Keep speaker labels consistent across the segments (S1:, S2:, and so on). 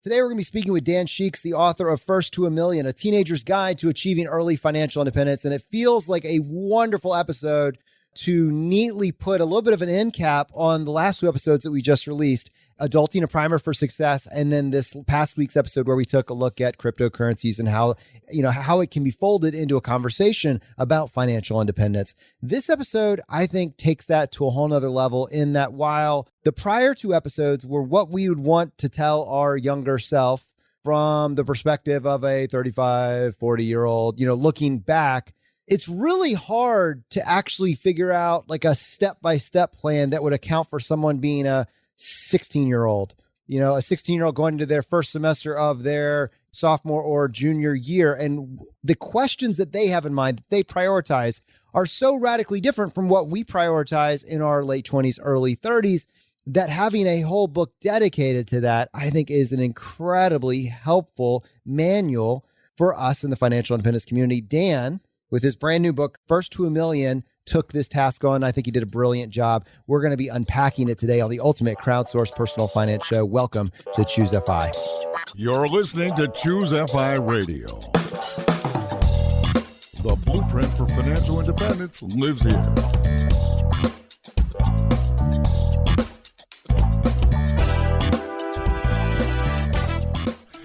S1: Today, we're going to be speaking with Dan Sheeks, the author of First to a Million, A Teenager's Guide to Achieving Early Financial Independence. And it feels like a wonderful episode to neatly put a little bit of an end cap on the last two episodes that we just released, Adulting, a Primer for Success, and then this past week's episode where we took a look at cryptocurrencies and how it can be folded into a conversation about financial independence. This episode, I think, takes that to a whole nother level in that while the prior two episodes were what we would want to tell our younger self from the perspective of a 35, 40-year-old, looking back, it's really hard to actually figure out like a step-by-step plan that would account for someone being a 16-year-old, a 16-year-old going into their first semester of their sophomore or junior year. And the questions that they have in mind, that they prioritize, are so radically different from what we prioritize in our late 20s, early 30s, that having a whole book dedicated to that, I think, is an incredibly helpful manual for us in the financial independence community. Dan, with his brand new book, First to a Million, took this task on. I think he did a brilliant job. We're going to be unpacking it today on the ultimate crowdsourced personal finance show. Welcome to Choose FI.
S2: You're listening to Choose FI Radio. The blueprint for financial independence lives here.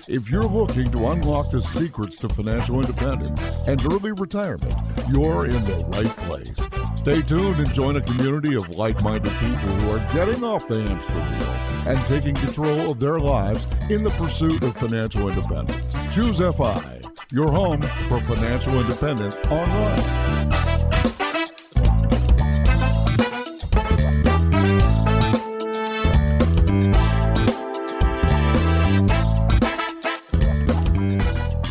S2: If you're looking to unlock the secrets to financial independence and early retirement, you're in the right place. Stay tuned and join a community of like-minded people who are getting off the hamster wheel and taking control of their lives in the pursuit of financial independence. Choose FI, your home for financial independence online.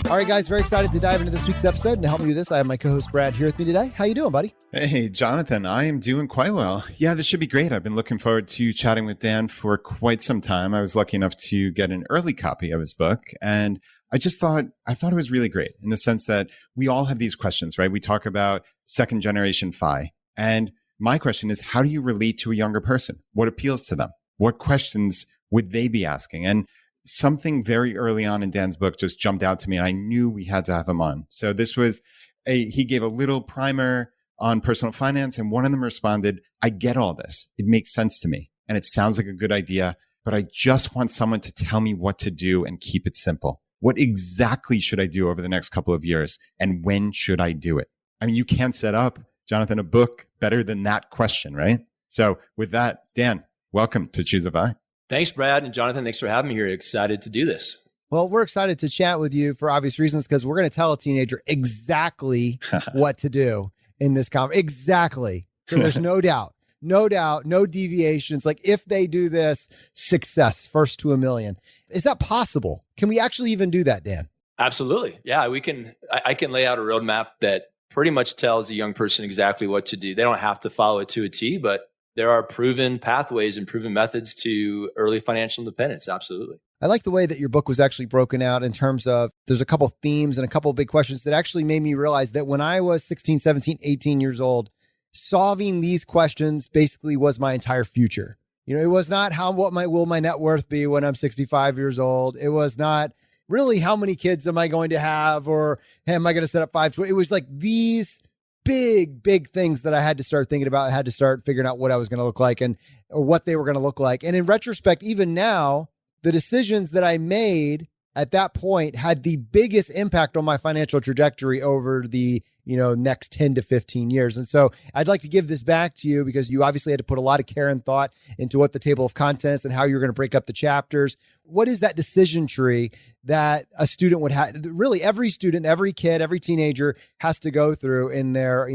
S1: All right, guys, very excited to dive into this week's episode. And to help me do this, I have my co-host Brad here with me today. How you doing, buddy?
S3: Hey, Jonathan, I am doing quite well. Yeah, this should be great. I've been looking forward to chatting with Dan for quite some time. I was lucky enough to get an early copy of his book, and I thought it was really great in the sense that we all have these questions, right? We talk about second generation FI. And my question is, how do you relate to a younger person? What appeals to them? What questions would they be asking? And something very early on in Dan's book just jumped out to me, and I knew we had to have him on. So this was he gave a little primer on personal finance, and one of them responded, I get all this. It makes sense to me, and it sounds like a good idea, but I just want someone to tell me what to do and keep it simple. What exactly should I do over the next couple of years, and when should I do it? I mean, you can't set up, Jonathan, a book better than that question, right? So with that, Dan, welcome to Choose FI.
S4: Thanks, Brad and Jonathan. Thanks for having me here. Excited to do this.
S1: Well, we're excited to chat with you for obvious reasons, because we're going to tell a teenager exactly what to do in this conversation. Exactly. So there's no doubt, no deviations. Like if they do this, success, first to a million. Is that possible? Can we actually even do that, Dan?
S4: Absolutely. Yeah, we can. I can lay out a roadmap that pretty much tells a young person exactly what to do. They don't have to follow it to a T, but there are proven pathways and proven methods to early financial independence. Absolutely.
S1: I like the way that your book was actually broken out in terms of there's a couple of themes and a couple of big questions that actually made me realize that when I was 16, 17, 18 years old, solving these questions basically was my entire future. It was not what will my net worth be when I'm 65 years old. It was not really how many kids am I going to have, or hey, am I going to set up 5? It was like these big things that I had to start thinking about. I had to start figuring out what I was going to look like or what they were going to look like. And in retrospect, even now, the decisions that I made at that point had the biggest impact on my financial trajectory over the next 10 to 15 years. And so I'd like to give this back to you because you obviously had to put a lot of care and thought into what the table of contents and how you're going to break up the chapters. What is that decision tree that a student would have? Really, every student, every kid, every teenager has to go through in their,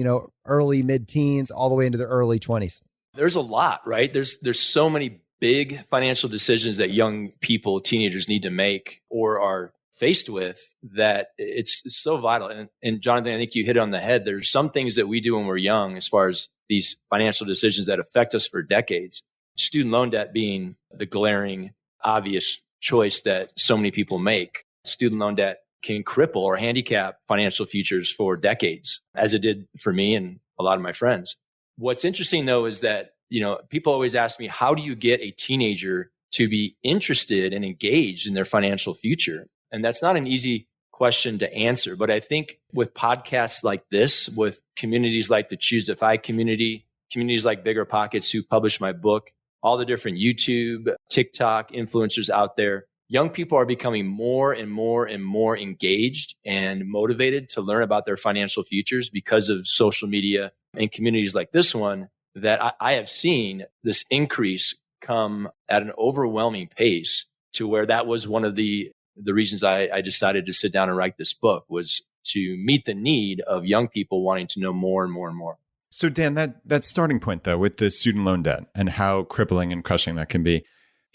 S1: early mid-teens all the way into their early 20s.
S4: There's a lot, right? There's so many big financial decisions that young people, teenagers need to make or are faced with that it's so vital. And Jonathan, I think you hit it on the head. There's some things that we do when we're young as far as these financial decisions that affect us for decades. Student loan debt being the glaring, obvious choice that so many people make. Student loan debt can cripple or handicap financial futures for decades, as it did for me and a lot of my friends. What's interesting, though, is that people always ask me, how do you get a teenager to be interested and engaged in their financial future? And that's not an easy question to answer. But I think with podcasts like this, with communities like the Choose to Fi community, communities like Bigger Pockets who published my book, all the different YouTube, TikTok influencers out there, young people are becoming more and more and more engaged and motivated to learn about their financial futures because of social media and communities like this one, that I have seen this increase come at an overwhelming pace, to where that was one of the reasons I decided to sit down and write this book, was to meet the need of young people wanting to know more and more and more.
S3: So Dan, that starting point though, with the student loan debt and how crippling and crushing that can be,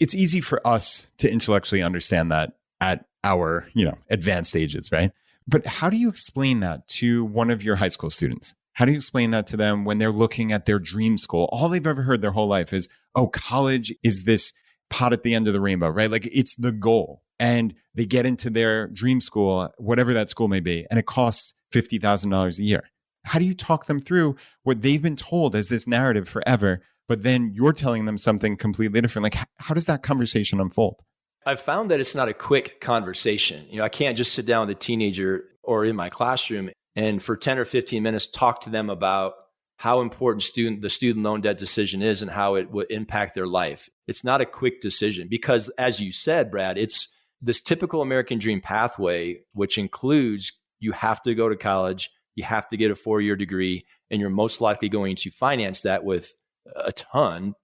S3: it's easy for us to intellectually understand that at our, advanced ages, right? But how do you explain that to one of your high school students? How do you explain that to them when they're looking at their dream school? All they've ever heard their whole life is, oh, college is this pot at the end of the rainbow, right? Like it's the goal. And they get into their dream school, whatever that school may be, and it costs $50,000 a year. How do you talk them through what they've been told as this narrative forever, but then you're telling them something completely different? Like, how does that conversation unfold?
S4: I've found that it's not a quick conversation. I can't just sit down with a teenager or in my classroom and for 10 or 15 minutes talk to them about how important the student loan debt decision is and how it would impact their life. It's not a quick decision because, as you said, Brad, it's this typical American dream pathway, which includes you have to go to college, you have to get a 4-year degree, and you're most likely going to finance that with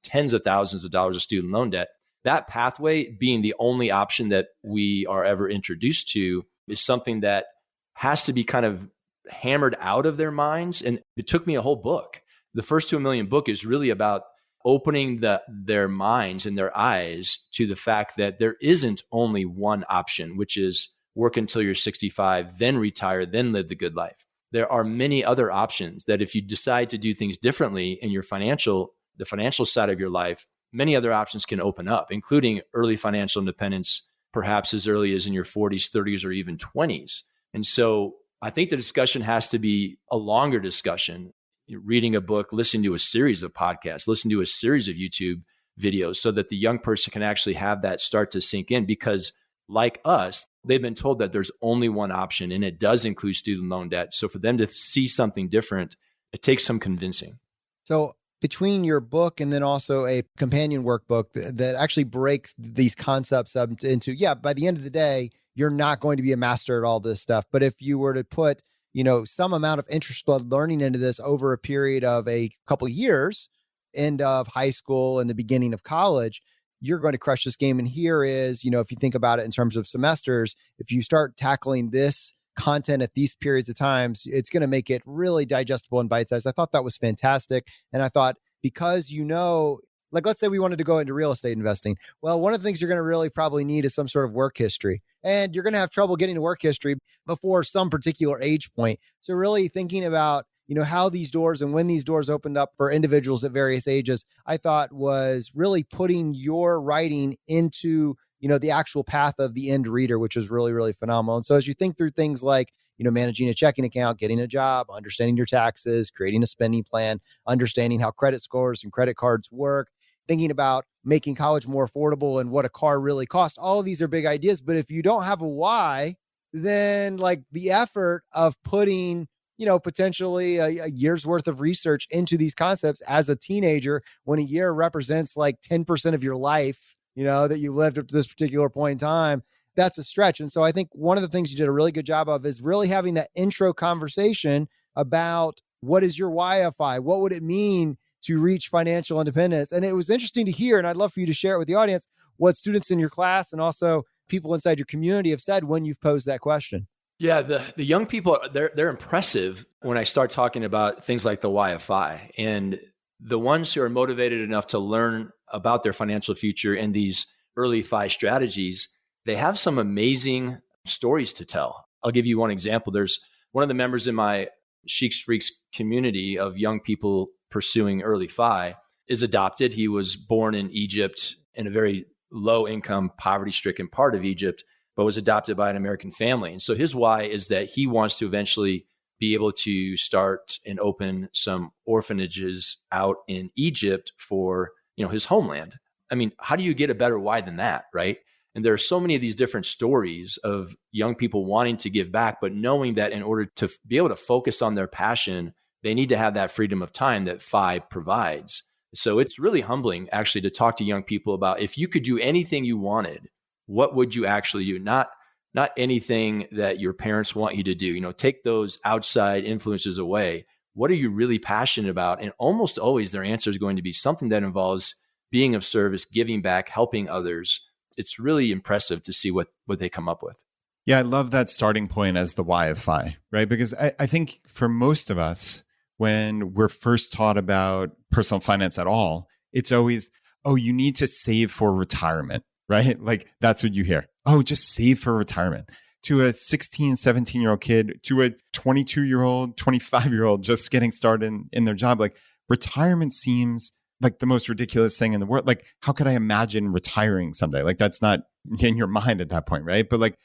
S4: tens of thousands of dollars of student loan debt. That pathway being the only option that we are ever introduced to is something that has to be kind of hammered out of their minds. And it took me a whole book. The First to $1 Million book is really about opening their minds and their eyes to the fact that there isn't only one option, which is work until you're 65, then retire, then live the good life. There are many other options that if you decide to do things differently in the financial side of your life, many other options can open up, including early financial independence, perhaps as early as in your 40s, 30s, or even 20s. And so I think the discussion has to be a longer discussion, reading a book, listening to a series of podcasts, listening to a series of YouTube videos so that the young person can actually have that start to sink in. Because like us, they've been told that there's only one option and it does include student loan debt. So for them to see something different, it takes some convincing.
S1: So between your book and then also a companion workbook that actually breaks these concepts up into, by the end of the day, you're not going to be a master at all this stuff. But if you were to put, some amount of interest learning into this over a period of a couple of years, end of high school and the beginning of college, you're going to crush this game. And here is, if you think about it in terms of semesters, if you start tackling this content at these periods of times, it's going to make it really digestible and bite-sized. I thought that was fantastic. And I thought, because like let's say we wanted to go into real estate investing. Well, one of the things you're going to really probably need is some sort of work history. And you're going to have trouble getting to work history before some particular age point. So really thinking about, how these doors and when these doors opened up for individuals at various ages, I thought was really putting your writing into, the actual path of the end reader, which is really, really phenomenal. And so as you think through things like, managing a checking account, getting a job, understanding your taxes, creating a spending plan, understanding how credit scores and credit cards work, thinking about making college more affordable and what a car really costs. All of these are big ideas. But if you don't have a why, then like the effort of putting, potentially a year's worth of research into these concepts as a teenager, when a year represents like 10% of your life, that you lived up to this particular point in time, that's a stretch. And so I think one of the things you did a really good job of is really having that intro conversation about what is your why of FI? What would it mean to reach financial independence? And it was interesting to hear, and I'd love for you to share it with the audience, what students in your class and also people inside your community have said when you've posed that question.
S4: Yeah, the young people, they're impressive when I start talking about things like the why of FI. And the ones who are motivated enough to learn about their financial future and these early FI strategies, they have some amazing stories to tell. I'll give you one example. There's one of the members in my Sheeks Freaks community of young people pursuing early FI is adopted. He was born in Egypt in a very low income, poverty stricken part of Egypt, but was adopted by an American family. And so his why is that he wants to eventually be able to start and open some orphanages out in Egypt for, his homeland. I mean, how do you get a better why than that, right? And there are so many of these different stories of young people wanting to give back, but knowing that in order to be able to focus on their passion, they need to have that freedom of time that FI provides. So it's really humbling actually to talk to young people about, if you could do anything you wanted, what would you actually do? Not anything that your parents want you to do. You know, take those outside influences away. What are you really passionate about? And almost always their answer is going to be something that involves being of service, giving back, helping others. It's really impressive to see what they come up with.
S3: Yeah, I love that starting point as the why of FI, right? Because I think for most of us, when we're first taught about personal finance at all, it's always, oh, you need to save for retirement, right? Like that's what you hear. Oh, just save for retirement. To a 16, 17-year-old kid, to a 22-year-old, 25-year-old just getting started in their job, like retirement seems like the most ridiculous thing in the world. Like, how could I imagine retiring someday? Like, that's not in your mind at that point, right? But like,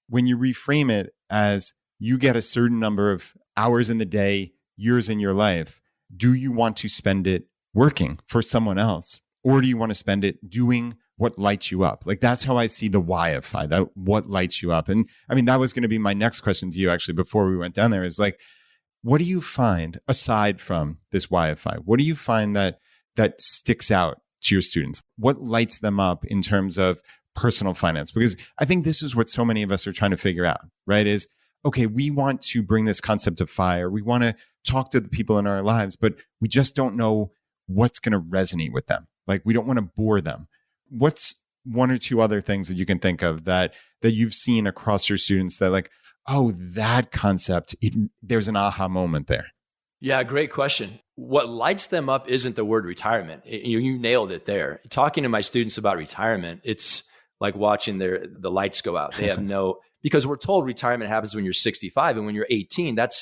S3: when you reframe it as you get a certain number of hours in the day, years in your life, do you want to spend it working for someone else? Or do you want to spend it doing what lights you up? Like, that's how I see the why of FI, that what lights you up. And I mean, that was going to be my next question to you actually before we went down there, is like, what do you find aside from this why of FI? What do you find that sticks out to your students? What lights them up in terms of personal finance? Because I think this is what so many of us are trying to figure out, right? Is, okay, we want to bring this concept of FI, or we want to talk to the people in our lives, but we just don't know what's going to resonate with them. Like, we don't want to bore them. What's one or two other things that you can think of that you've seen across your students that like, oh, that concept, there's an aha moment there?
S4: Yeah, great question. What lights them up isn't the word retirement. You nailed it there. Talking to my students about retirement, it's like watching the lights go out. They have because we're told retirement happens when you're 65, and when you're 18, that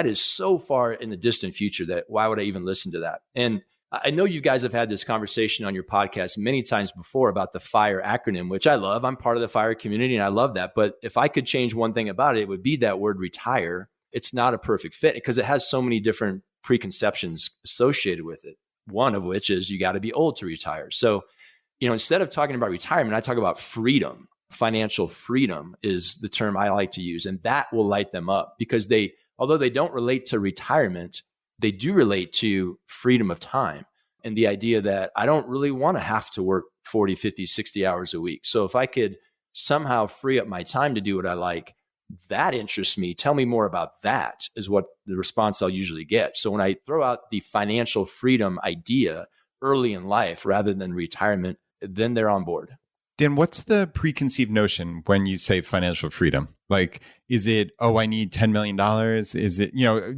S4: is so far in the distant future that why would I even listen to that? And I know you guys have had this conversation on your podcast many times before about the FIRE acronym, which I love. I'm part of the FIRE community and I love that. But if I could change one thing about it, it would be that word retire. It's not a perfect fit because it has so many different preconceptions associated with it. One of which is you got to be old to retire. So, instead of talking about retirement, I talk about freedom. Financial freedom is the term I like to use. And that will light them up because although they don't relate to retirement, they do relate to freedom of time and the idea that I don't really want to have to work 40, 50, 60 hours a week. So if I could somehow free up my time to do what I like, that interests me. Tell me more about that, is what the response I'll usually get. So when I throw out the financial freedom idea early in life rather than retirement, then they're on board.
S3: Dan, what's the preconceived notion when you say financial freedom? Like, is it, oh, I need $10 million? Is it,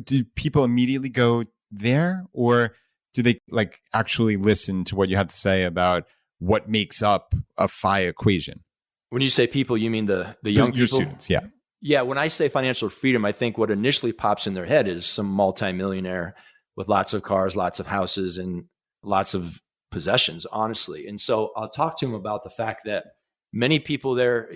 S3: do people immediately go there, or do they like actually listen to what you have to say about what makes up a FI equation?
S4: When you say people, you mean the young
S3: your
S4: people?
S3: Students, yeah.
S4: Yeah, when I say financial freedom, I think what initially pops in their head is some multimillionaire with lots of cars, lots of houses, and lots of possessions, honestly. And so I'll talk to them about the fact that many people there,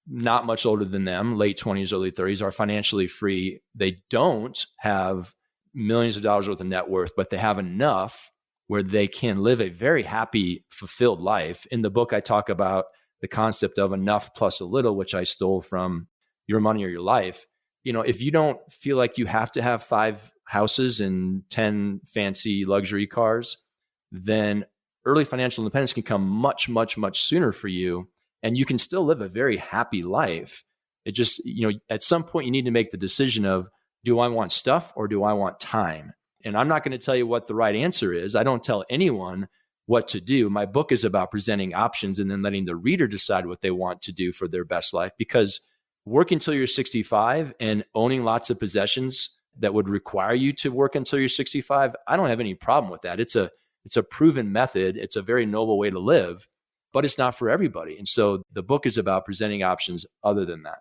S4: not much older than them, late 20s, early 30s, are financially free. They don't have millions of dollars worth of net worth, but they have enough where they can live a very happy, fulfilled life. In the book, I talk about the concept of enough plus a little, which I stole from Your Money or Your Life. If you don't feel like you have to have 5 houses and 10 fancy luxury cars, then early financial independence can come much, much, much sooner for you. And you can still live a very happy life. It just, at some point you need to make the decision of, do I want stuff or do I want time? And I'm not going to tell you what the right answer is. I don't tell anyone what to do. My book is about presenting options and then letting the reader decide what they want to do for their best life. Because working until you're 65 and owning lots of possessions that would require you to work until you're 65, I don't have any problem with that. It's a proven method. It's a very noble way to live, but it's not for everybody. And so the book is about presenting options other than that.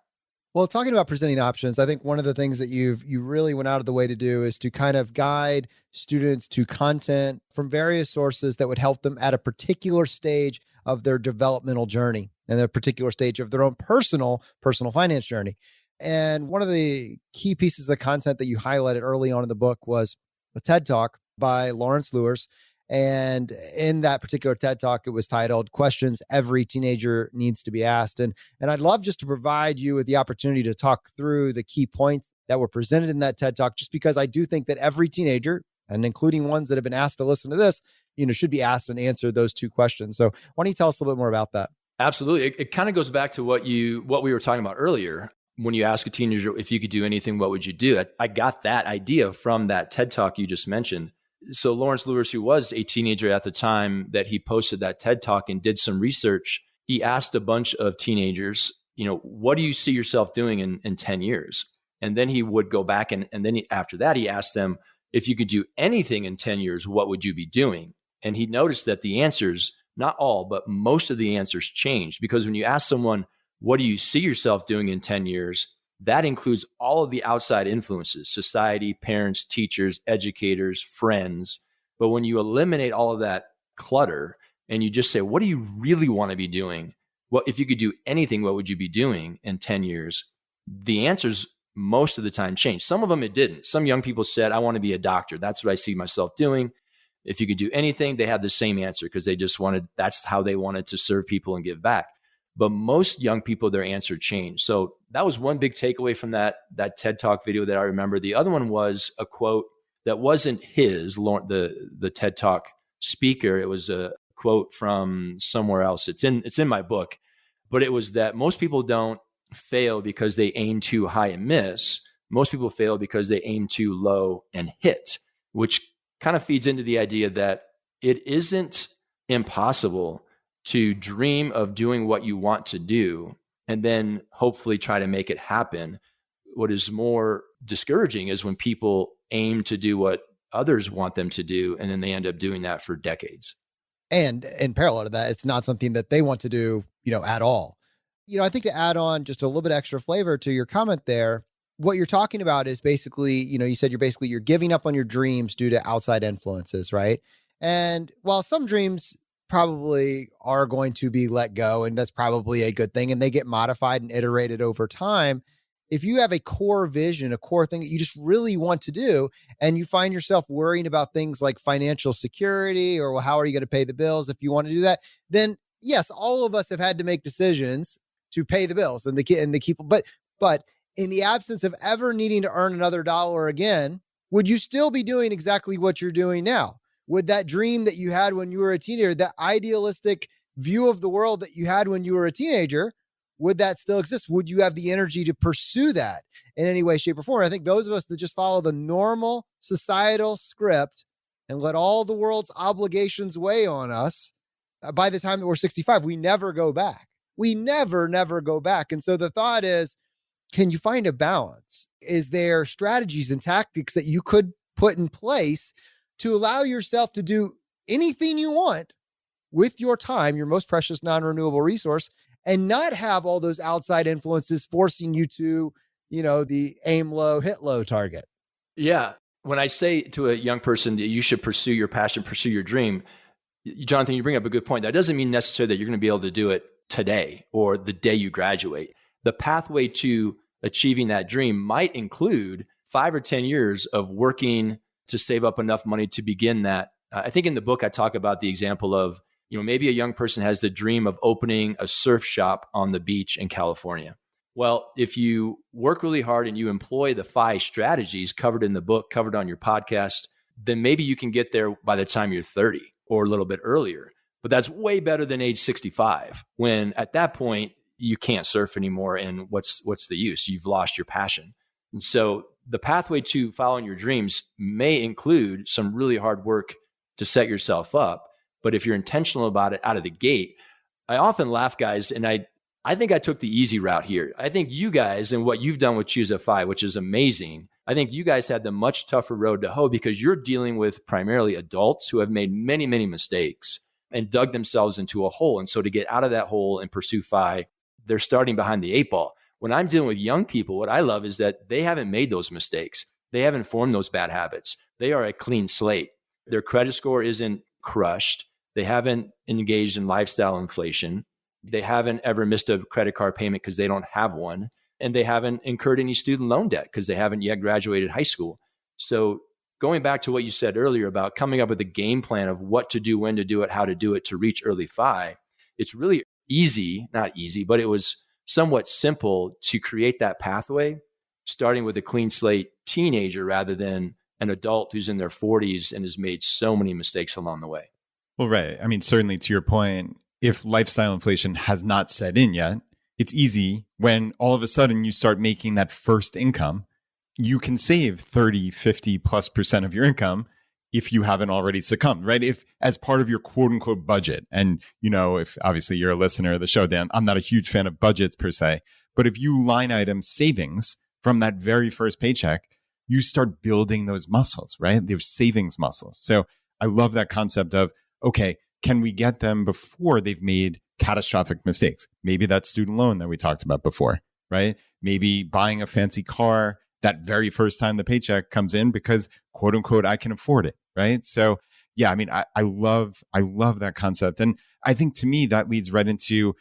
S1: Well, talking about presenting options, I think one of the things that you really went out of the way to do is to kind of guide students to content from various sources that would help them at a particular stage of their developmental journey and a particular stage of their own personal finance journey. And one of the key pieces of content that you highlighted early on in the book was a TED Talk by Lawrence Lewis. And in that particular TED Talk, it was titled Questions Every Teenager Needs to Be Asked. And I'd love just to provide you with the opportunity to talk through the key points that were presented in that TED Talk, just because I do think that every teenager, and including ones that have been asked to listen to this, should be asked and answer those two questions. So why don't you tell us a little bit more about that?
S4: Absolutely. It kind of goes back to what we were talking about earlier. When you ask a teenager if you could do anything, what would you do? I got that idea from that TED Talk you just mentioned. So Lawrence Lewis, who was a teenager at the time that he posted that TED Talk and did some research, he asked a bunch of teenagers, what do you see yourself doing in 10 years? And then he would go back and then after that, he asked them, if you could do anything in 10 years, what would you be doing? And he noticed that the answers, not all, but most of the answers changed, because when you ask someone, what do you see yourself doing in 10 years? That includes all of the outside influences, society, parents, teachers, educators, friends. But when you eliminate all of that clutter and you just say, what do you really want to be doing? Well, if you could do anything, what would you be doing in 10 years? The answers most of the time change. Some of them it didn't. Some young people said, I want to be a doctor. That's what I see myself doing. If you could do anything, they had the same answer because that's how they wanted to serve people and give back. But most young people, their answer changed. So that was one big takeaway from that TED Talk video that I remember. The other one was a quote that wasn't his, the TED Talk speaker. It was a quote from somewhere else. It's in my book, but it was that most people don't fail because they aim too high and miss. Most people fail because they aim too low and hit, which kind of feeds into the idea that it isn't impossible to dream of doing what you want to do and then hopefully try to make it happen. What is more discouraging is when people aim to do what others want them to do, and then they end up doing that for decades.
S1: And in parallel to that, it's not something that they want to do, at all. I think to add on just a little bit extra flavor to your comment there, what you're talking about is basically, you said you're giving up on your dreams due to outside influences, right? And while some dreams probably are going to be let go, and that's probably a good thing, and they get modified and iterated over time, if you have a core vision, a core thing that you just really want to do, and you find yourself worrying about things like financial security or, well, how are you going to pay the bills if you want to do that, then yes, all of us have had to make decisions to pay the bills and keep, but in the absence of ever needing to earn another dollar again, would you still be doing exactly what you're doing now? Would that dream that you had when you were a teenager, that idealistic view of the world that you had when you were a teenager, would that still exist? Would you have the energy to pursue that in any way, shape, or form? I think those of us that just follow the normal societal script and let all the world's obligations weigh on us, by the time that we're 65, we never go back. We never go back. And so the thought is, can you find a balance? Is there strategies and tactics that you could put in place to allow yourself to do anything you want with your time, your most precious non-renewable resource, and not have all those outside influences forcing you to, the aim low, hit low target?
S4: Yeah. When I say to a young person that you should pursue your passion, pursue your dream, Jonathan, you bring up a good point. That doesn't mean necessarily that you're going to be able to do it today or the day you graduate. The pathway to achieving that dream might include 5 or 10 years of working to save up enough money to begin that. I think in the book, I talk about the example of, maybe a young person has the dream of opening a surf shop on the beach in California. Well, if you work really hard and you employ the 5 strategies covered in the book, covered on your podcast, then maybe you can get there by the time you're 30 or a little bit earlier. But that's way better than age 65, when at that point you can't surf anymore. And what's the use? You've lost your passion. And so the pathway to following your dreams may include some really hard work to set yourself up. But if you're intentional about it out of the gate, I often laugh, guys, and I think I took the easy route here. I think you guys and what you've done with Choose FI, which is amazing, I think you guys had the much tougher road to hoe because you're dealing with primarily adults who have made many, many mistakes and dug themselves into a hole. And so to get out of that hole and pursue FI, they're starting behind the 8 ball. When I'm dealing with young people, what I love is that they haven't made those mistakes. They haven't formed those bad habits. They are a clean slate. Their credit score isn't crushed. They haven't engaged in lifestyle inflation. They haven't ever missed a credit card payment because they don't have one. And they haven't incurred any student loan debt because they haven't yet graduated high school. So going back to what you said earlier about coming up with a game plan of what to do, when to do it, how to do it to reach early FI, it's really easy, not easy, but it was somewhat simple to create that pathway, starting with a clean slate teenager rather than an adult who's in their 40s and has made so many mistakes along the way.
S3: Well, right. I mean, certainly to your point, if lifestyle inflation has not set in yet, it's easy when all of a sudden you start making that first income. You can save 30, 50 plus % of your income if you haven't already succumbed, right? If as part of your quote unquote budget. And, if obviously you're a listener of the show, Dan, I'm not a huge fan of budgets per se, but if you line item savings from that very first paycheck, you start building those muscles, right? Those savings muscles. So I love that concept of, okay, can we get them before they've made catastrophic mistakes? Maybe that student loan that we talked about before, right? Maybe buying a fancy car that very first time the paycheck comes in because quote unquote, I can afford it, right? So yeah, I mean, I love that concept. And I think to me, that leads right into,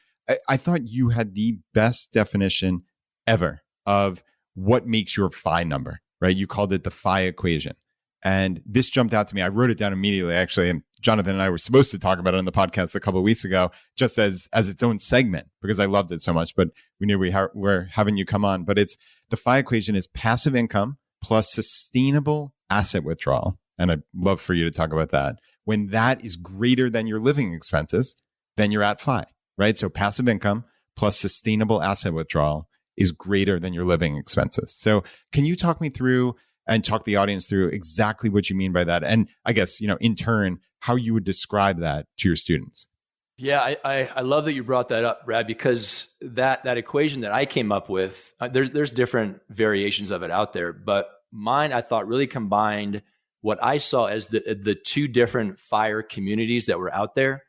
S3: I thought you had the best definition ever of what makes your FI number, right? You called it the FI equation. And this jumped out to me. I wrote it down immediately, actually. And Jonathan and I were supposed to talk about it on the podcast a couple of weeks ago, just as its own segment, because I loved it so much. But we knew we're having you come on. But it's the FI equation is passive income plus sustainable asset withdrawal. And I'd love for you to talk about that. When that is greater than your living expenses, then you're at FI, right? So passive income plus sustainable asset withdrawal is greater than your living expenses. So can you talk me through and talk the audience through exactly what you mean by that? And I guess, in turn, how you would describe that to your students.
S4: Yeah, I love that you brought that up, Brad, because that equation that I came up with, there's different variations of it out there, but mine I thought really combined what I saw as the two different FIRE communities that were out there.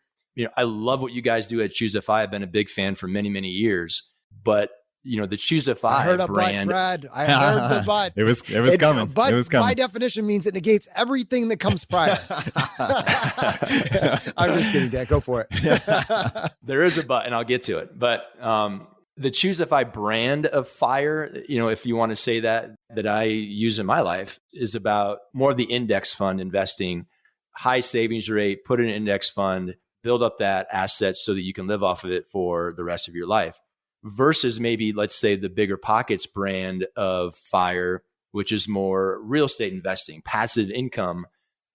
S4: I love what you guys do at Choose FI. I've been a big fan for many, many years, but the Choose FI
S1: I heard a
S4: brand.
S1: But, Brad. I heard the but.
S3: It was coming.
S1: But
S3: it was coming.
S1: By definition means it negates everything that comes prior. I'm just kidding, Dan. Go for it.
S4: There is a but, and I'll get to it. But the Choose FI brand of FIRE, if you want to say that I use in my life, is about more of the index fund investing, high savings rate, put in an index fund, build up that asset so that you can live off of it for the rest of your life. Versus maybe, let's say, the Bigger Pockets brand of FIRE, which is more real estate investing, passive income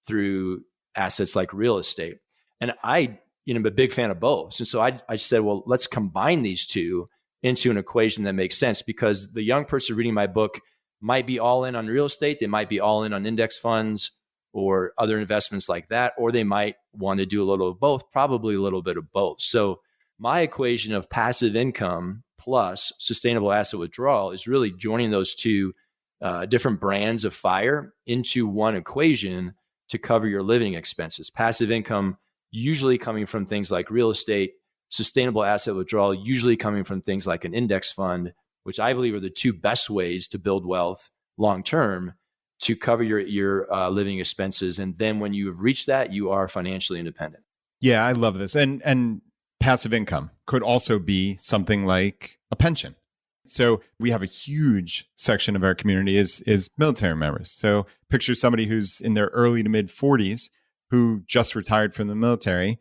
S4: through assets like real estate. And I, am a big fan of both. And so I said, well, let's combine these two into an equation that makes sense, because the young person reading my book might be all in on real estate. They might be all in on index funds or other investments like that, or they might want to do a little of both, probably a little bit of both. So my equation of passive income plus sustainable asset withdrawal is really joining those two different brands of FIRE into one equation to cover your living expenses. Passive income usually coming from things like real estate, sustainable asset withdrawal usually coming from things like an index fund, which I believe are the two best ways to build wealth long-term to cover your living expenses. And then when you have reached that, you are financially independent.
S3: Yeah, I love this. And passive income could also be something like a pension. So we have a huge section of our community is military members. So picture somebody who's in their early to mid 40s who just retired from the military,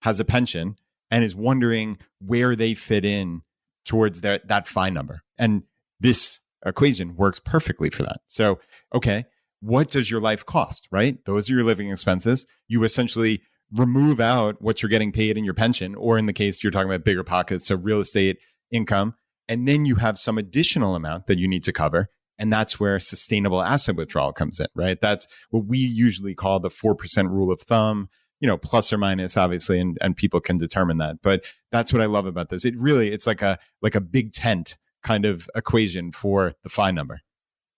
S3: has a pension, and is wondering where they fit in towards that FI number. And this equation works perfectly for that. So, okay, what does your life cost, right? Those are your living expenses. You essentially remove out what you're getting paid in your pension, or in the case you're talking about Bigger Pockets, so real estate income, and then you have some additional amount that you need to cover. And that's where sustainable asset withdrawal comes in, right? That's what we usually call the 4% rule of thumb, plus or minus, obviously, and people can determine that. But that's what I love about this. It's like a big tent kind of equation for the FI number.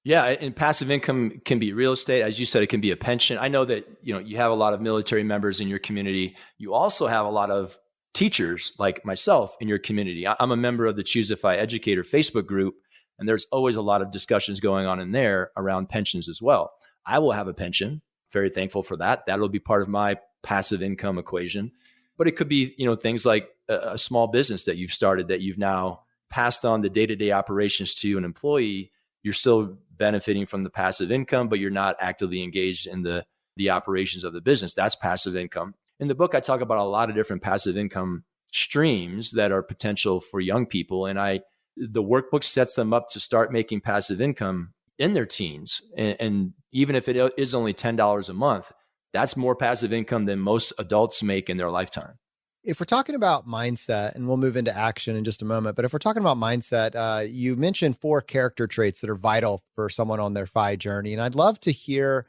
S4: Yeah, and passive income can be real estate. As you said, it can be a pension. I know that, you have a lot of military members in your community. You also have a lot of teachers like myself in your community. I'm a member of the Choose FI Educator Facebook group, and there's always a lot of discussions going on in there around pensions as well. I will have a pension. Very thankful for that. That'll be part of my passive income equation. But it could be, things like a small business that you've started that you've now passed on the day-to-day operations to an employee. You're still benefiting from the passive income, but you're not actively engaged in the operations of the business. That's passive income. In the book, I talk about a lot of different passive income streams that are potential for young people. And the workbook sets them up to start making passive income in their teens. And even if it is only $10 a month, that's more passive income than most adults make in their lifetime.
S1: If we're talking about mindset, and we'll move into action in just a moment, but if we're talking about mindset, you mentioned 4 character traits that are vital for someone on their FI journey. And I'd love to hear,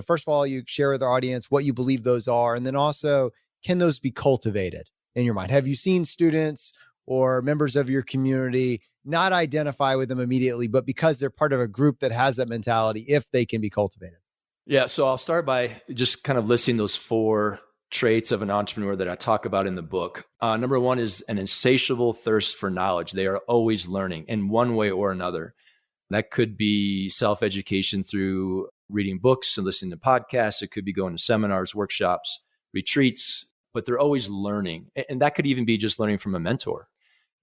S1: first of all, you share with our audience what you believe those are. And then also, can those be cultivated in your mind? Have you seen students or members of your community not identify with them immediately, but because they're part of a group that has that mentality, if they can be cultivated?
S4: Yeah. So I'll start by just kind of listing those 4 traits of an entrepreneur that I talk about in the book. Number 1 is an insatiable thirst for knowledge. They are always learning in one way or another. That could be self-education through reading books and listening to podcasts. It could be going to seminars, workshops, retreats, but they're always learning. And that could even be just learning from a mentor.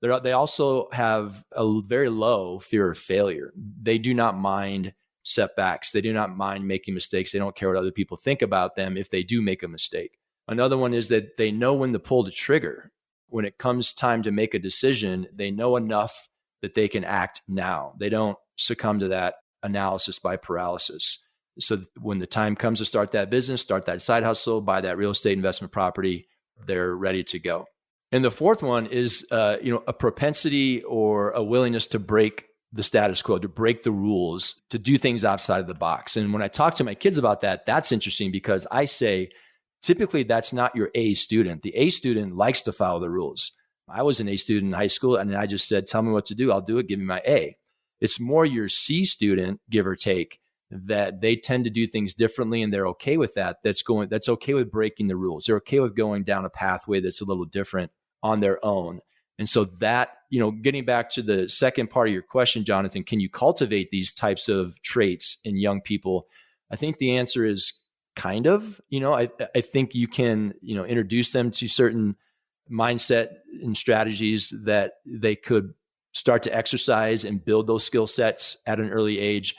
S4: They also have a very low fear of failure. They do not mind setbacks. They do not mind making mistakes. They don't care what other people think about them if they do make a mistake. Another one is that they know when to pull the trigger. When it comes time to make a decision, they know enough that they can act now. They don't succumb to that analysis by paralysis. So when the time comes to start that business, start that side hustle, buy that real estate investment property, they're ready to go. And the 4th one is, a propensity or a willingness to break the status quo, to break the rules, to do things outside of the box. And when I talk to my kids about that, that's interesting because I say, typically that's not your A student. The A student likes to follow the rules. I was an A student in high school and I just said, tell me what to do. I'll do it. Give me my A. It's more your C student, give or take, that they tend to do things differently and they're okay with that. That's okay with breaking the rules. They're okay with going down a pathway that's a little different on their own. And so that, getting back to the second part of your question, Jonathan, can you cultivate these types of traits in young people? I think the answer is kind of. I think you can, introduce them to certain mindset and strategies that they could start to exercise and build those skill sets at an early age.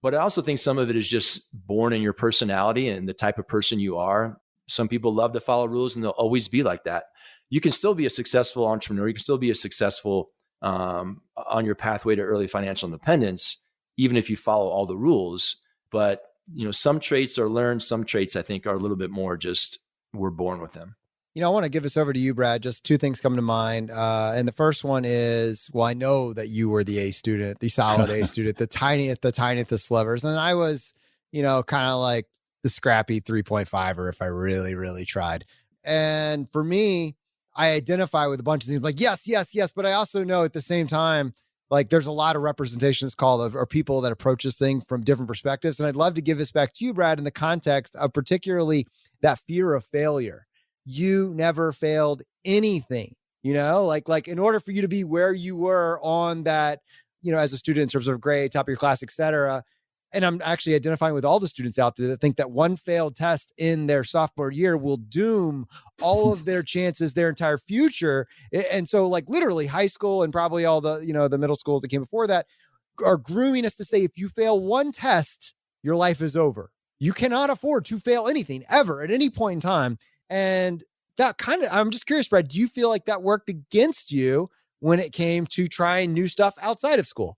S4: But I also think some of it is just born in your personality and the type of person you are. Some people love to follow rules and they'll always be like that. You can still be a successful entrepreneur. You can still be a successful on your pathway to early financial independence, even if you follow all the rules. But some traits are learned. Some traits, I think, are a little bit more just we're born with them.
S1: I want to give this over to you, Brad. Just 2 things come to mind. And the first one is, well, I know that you were the A student, the solid A student, the tiniest slivers. And I was, kind of like the scrappy 3.5, if I really, really tried. And for me, I identify with a bunch of things like, yes. But I also know at the same time, like there's a lot of representations called or people that approach this thing from different perspectives. And I'd love to give this back to you, Brad, in the context of particularly that fear of failure. You never failed anything, like in order for you to be where you were on that, as a student in terms of grade, top of your class, et cetera. And I'm actually identifying with all the students out there that think that one failed test in their sophomore year will doom all of their chances, their entire future. And so like literally high school and probably all the, the middle schools that came before that are grooming us to say, if you fail one test, your life is over. You cannot afford to fail anything ever at any point in time. And that I'm just curious, Brad, do you feel like that worked against you when it came to trying new stuff outside of school?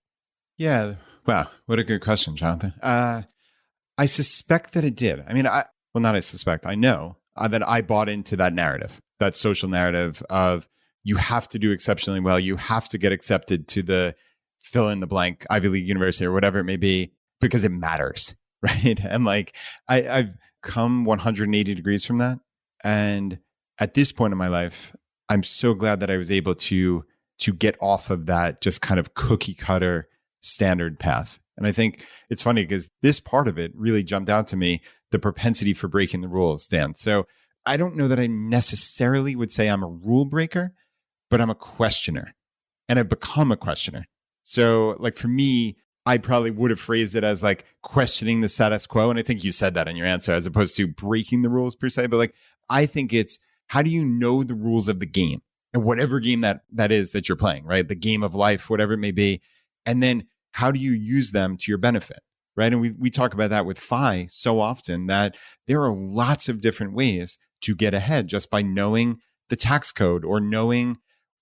S3: Yeah. Wow. What a good question, Jonathan. I suspect that it did. I mean, I know that I bought into that narrative, that social narrative of you have to do exceptionally well. You have to get accepted to the fill in the blank Ivy League university or whatever it may be, because it matters. Right. And like, I've come 180 degrees from that. And at this point in my life, I'm so glad that I was able to get off of that just kind of cookie cutter standard path. And I think it's funny because this part of it really jumped out to me, the propensity for breaking the rules, Dan. So I don't know that I necessarily would say I'm a rule breaker, but I'm a questioner and I've become a questioner. So like for me, I probably would have phrased it as like questioning the status quo. And I think you said that in your answer as opposed to breaking the rules per se. But like, I think it's how do you know the rules of the game and whatever game that is that you're playing, right? The game of life, whatever it may be. And then how do you use them to your benefit? right? And we talk about that with FI so often, that there are lots of different ways to get ahead just by knowing the tax code or knowing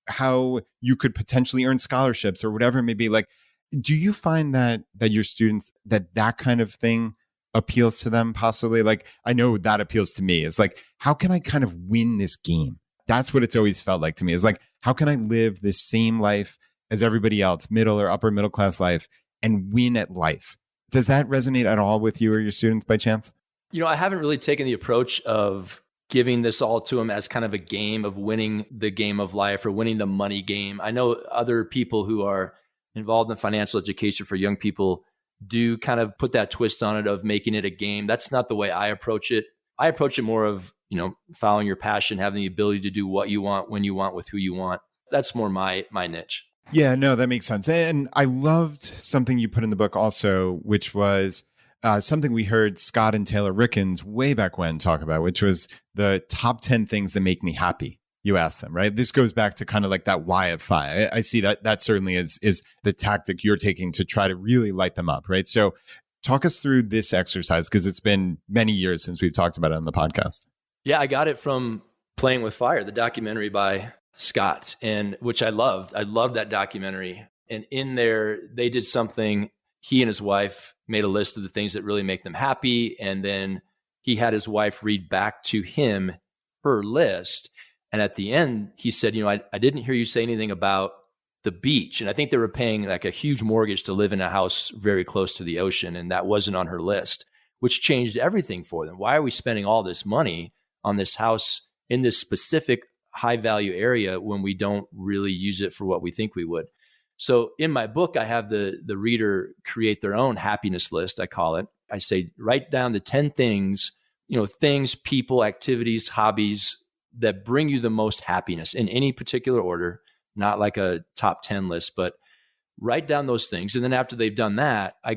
S3: how you could potentially earn scholarships or whatever it may be. Like, do you find that your students, that kind of thing appeals to them possibly? Like, I know that appeals to me. It's like, how can I kind of win this game? That's what it's always felt like to me. Is like, how can I live this same life as everybody else, middle or upper middle class life, and win at life? Does that resonate at all with you or your students by chance?
S4: I haven't really taken the approach of giving this all to them as kind of a game of winning the game of life or winning the money game. I know other people who are involved in financial education for young people do kind of put that twist on it of making it a game. That's not the way I approach it. I approach it more of, following your passion, having the ability to do what you want, when you want, with who you want. That's more my niche.
S3: Yeah, no, that makes sense. And I loved something you put in the book also, which was something we heard Scott and Taylor Rickens way back when talk about, which was the top 10 things that make me happy. You asked them, right? This goes back to kind of like that why of FI. I see that certainly is the tactic you're taking to try to really light them up, right? So talk us through this exercise, because it's been many years since we've talked about it on the podcast.
S4: Yeah, I got it from Playing with Fire, the documentary by Scott, and which I loved. I loved that documentary. And in there, they did something. He and his wife made a list of the things that really make them happy. And then he had his wife read back to him her list. And at the end, he said, I didn't hear you say anything about the beach. And I think they were paying like a huge mortgage to live in a house very close to the ocean. And that wasn't on her list, which changed everything for them. Why are we spending all this money on this house in this specific high value area when we don't really use it for what we think we would? So in my book, I have the reader create their own happiness list, I call it. I say, write down the 10 things, things, people, activities, hobbies that bring you the most happiness in any particular order, not like a top 10 list, but write down those things. And then after they've done that, I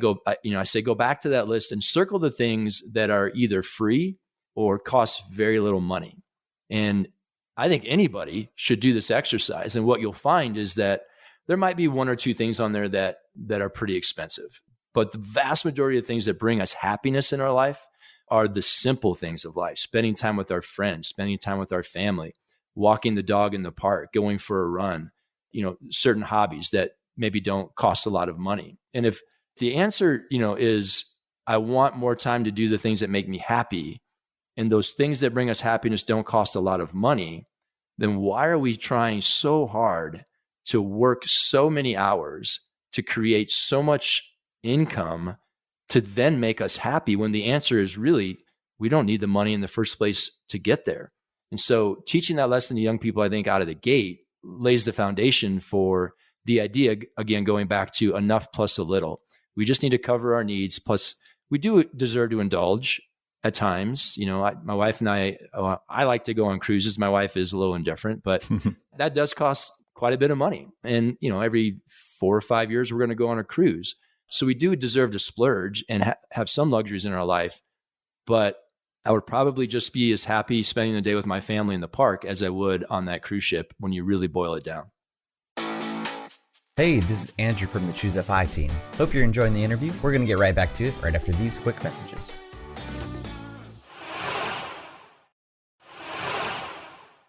S4: say, go back to that list and circle the things that are either free or cost very little money. And I think anybody should do this exercise. And what you'll find is that there might be one or two things on there that are pretty expensive, but the vast majority of things that bring us happiness in our life are the simple things of life: spending time with our friends, spending time with our family, walking the dog in the park, going for a run, certain hobbies that maybe don't cost a lot of money. And if the answer, is I want more time to do the things that make me happy, and those things that bring us happiness don't cost a lot of money, then why are we trying so hard to work so many hours to create so much income to then make us happy, when the answer is really, we don't need the money in the first place to get there? And so teaching that lesson to young people, I think out of the gate, lays the foundation for the idea, again, going back to enough plus a little. We just need to cover our needs. Plus, we do deserve to indulge at times. My wife and I like to go on cruises. My wife is a little indifferent, but that does cost quite a bit of money. And, every 4 or 5 years, we're going to go on a cruise. So we do deserve to splurge and have some luxuries in our life. But I would probably just be as happy spending the day with my family in the park as I would on that cruise ship when you really boil it down.
S5: Hey, this is Andrew from the Choose FI team. Hope you're enjoying the interview. We're going to get right back to it right after these quick messages.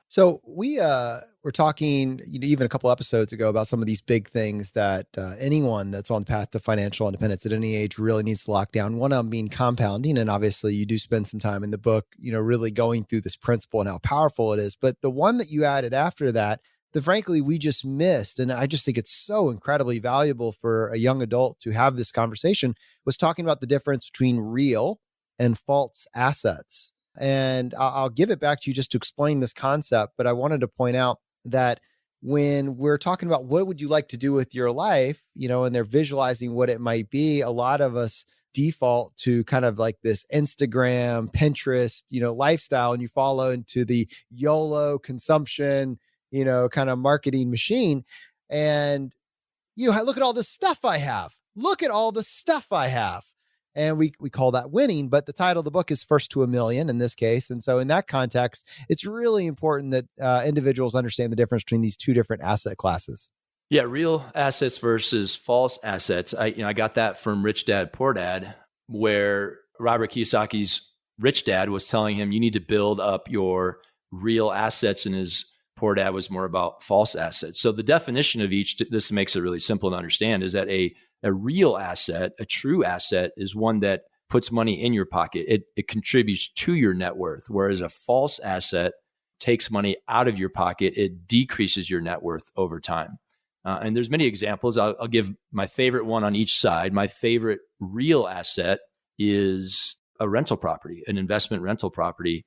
S1: So we were talking even a couple episodes ago about some of these big things that anyone that's on the path to financial independence at any age really needs to lock down. One of them being compounding. And obviously you do spend some time in the book, really going through this principle and how powerful it is. But the one that you added after that frankly we just missed, and I just think it's so incredibly valuable for a young adult to have this conversation, was talking about the difference between real and false assets. And I'll give it back to you just to explain this concept. But I wanted to point out that when we're talking about what would you like to do with your life, and they're visualizing what it might be, a lot of us default to kind of like this Instagram, Pinterest, lifestyle, and you follow into the YOLO consumption, kind of marketing machine. And look at all the stuff I have. Look at all the stuff I have. And we call that winning, but the title of the book is First to a Million in this case. And so in that context, it's really important that individuals understand the difference between these two different asset classes.
S4: Yeah, real assets versus false assets. I got that from Rich Dad Poor Dad, where Robert Kiyosaki's rich dad was telling him you need to build up your real assets, and his poor dad was more about false assets. So the definition of each, this makes it really simple to understand, is that a real asset, a true asset, is one that puts money in your pocket. It contributes to your net worth, whereas a false asset takes money out of your pocket. It decreases your net worth over time. And there's many examples. I'll give my favorite one on each side. My favorite real asset is a rental property, an investment rental property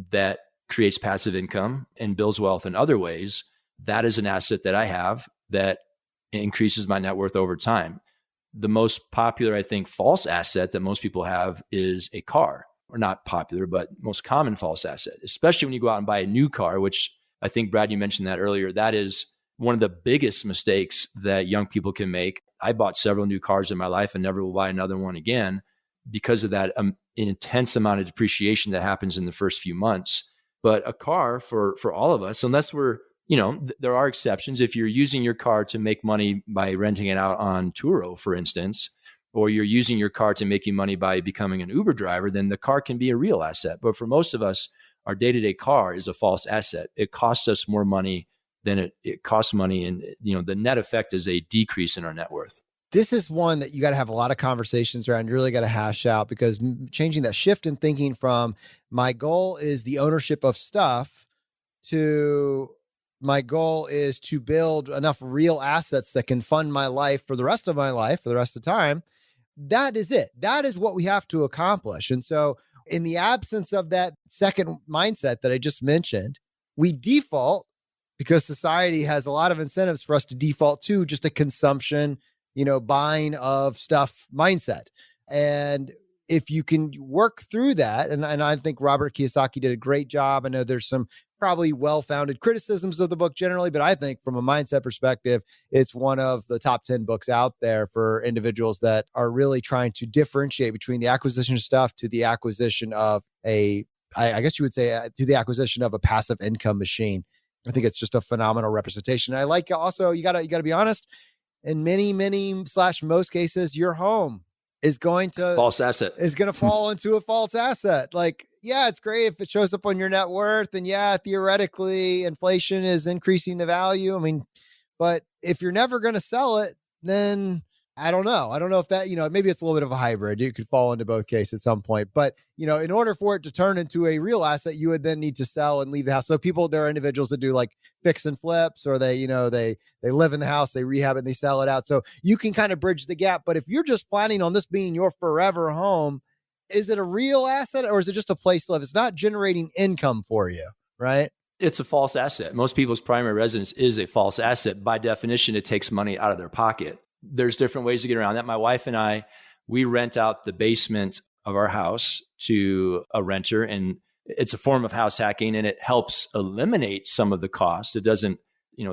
S4: that creates passive income and builds wealth in other ways. That is an asset that I have that increases my net worth over time. The most popular, I think, false asset that most people have is a car. Or not popular, but most common false asset, especially when you go out and buy a new car, which I think, Brad, you mentioned that earlier. That is one of the biggest mistakes that young people can make. I bought several new cars in my life and never will buy another one again because of that intense amount of depreciation that happens in the first few months. But a car for all of us, unless we're, there are exceptions. If you're using your car to make money by renting it out on Turo, for instance, or you're using your car to make you money by becoming an Uber driver, then the car can be a real asset. But for most of us, our day-to-day car is a false asset. It costs us more money than it costs money. And, the net effect is a decrease in our net worth.
S1: This is one that you got to have a lot of conversations around. You really got to hash out, because changing that shift in thinking from my goal is the ownership of stuff to my goal is to build enough real assets that can fund my life for the rest of my life, for the rest of the time. That is it. That is what we have to accomplish. And so in the absence of that second mindset that I just mentioned, we default, because society has a lot of incentives for us to default to just a consumption, buying of stuff mindset. And if you can work through that, and I think Robert Kiyosaki did a great job. I know there's some probably well-founded criticisms of the book generally, but I think from a mindset perspective, it's one of the top 10 books out there for individuals that are really trying to differentiate between the acquisition of stuff to the acquisition of I guess you would say, to the acquisition of a passive income machine. I think it's just a phenomenal representation. I like also, you gotta be honest, in many / most cases, your home is going to fall into a false asset. Like, yeah, it's great if it shows up on your net worth, and yeah, theoretically inflation is increasing the value. I mean, but if you're never going to sell it, then I don't know if that, maybe it's a little bit of a hybrid. You could fall into both cases at some point, but in order for it to turn into a real asset, you would then need to sell and leave the house. So there are individuals that do like fix and flips, or they live in the house, they rehab it, and they sell it out. So you can kind of bridge the gap. But if you're just planning on this being your forever home, is it a real asset, or is it just a place to live? It's not generating income for you, right?
S4: It's a false asset. Most people's primary residence is a false asset. By definition, it takes money out of their pocket. There's different ways to get around that. My wife and I, we rent out the basement of our house to a renter, and it's a form of house hacking, and it helps eliminate some of the cost. It doesn't,